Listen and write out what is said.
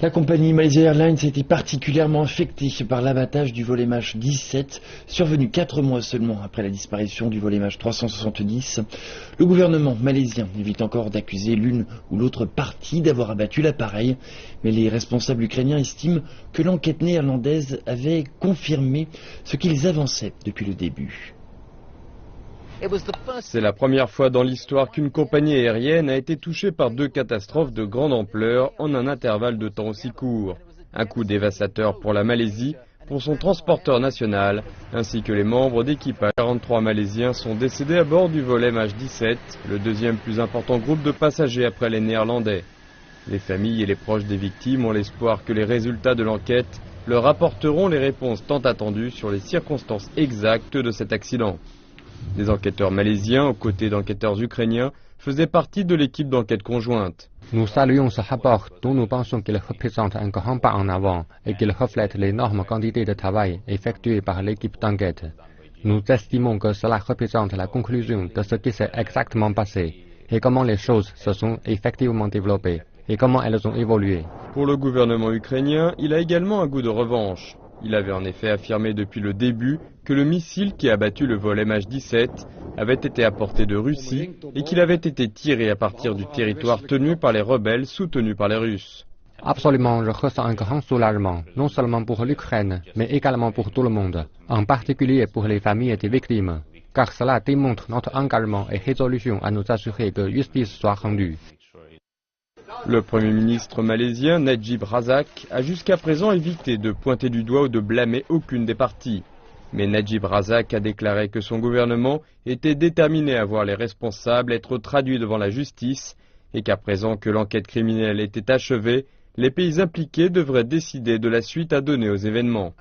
La compagnie Malaysia Airlines a été particulièrement affectée par l'abattage du vol MH17, survenu 4 mois seulement après la disparition du vol MH370. Le gouvernement malaisien évite encore d'accuser l'une ou l'autre partie d'avoir abattu l'appareil, mais les responsables ukrainiens estiment que l'enquête néerlandaise avait confirmé ce qu'ils avançaient depuis le début. C'est la première fois dans l'histoire qu'une compagnie aérienne a été touchée par 2 catastrophes de grande ampleur en un intervalle de temps aussi court. Un coup dévastateur pour la Malaisie, pour son transporteur national, ainsi que les membres d'équipage. 43 Malaisiens sont décédés à bord du vol MH17, le deuxième plus important groupe de passagers après les Néerlandais. Les familles et les proches des victimes ont l'espoir que les résultats de l'enquête leur apporteront les réponses tant attendues sur les circonstances exactes de cet accident. Des enquêteurs malaisiens, aux côtés d'enquêteurs ukrainiens, faisaient partie de l'équipe d'enquête conjointe. Nous saluons ce rapport dont nous pensons qu'il représente un grand pas en avant et qu'il reflète l'énorme quantité de travail effectué par l'équipe d'enquête. Nous estimons que cela représente la conclusion de ce qui s'est exactement passé et comment les choses se sont effectivement développées et comment elles ont évolué. Pour le gouvernement ukrainien, il a également un goût de revanche. Il avait en effet affirmé depuis le début que le missile qui a abattu le vol MH17 avait été apporté de Russie et qu'il avait été tiré à partir du territoire tenu par les rebelles soutenus par les Russes. Absolument, je ressens un grand soulagement, non seulement pour l'Ukraine, mais également pour tout le monde, en particulier pour les familles des victimes, car cela démontre notre engagement et résolution à nous assurer que justice soit rendue. Le Premier ministre malaisien Najib Razak a jusqu'à présent évité de pointer du doigt ou de blâmer aucune des parties. Mais Najib Razak a déclaré que son gouvernement était déterminé à voir les responsables être traduits devant la justice et qu'à présent que l'enquête criminelle était achevée, les pays impliqués devraient décider de la suite à donner aux événements.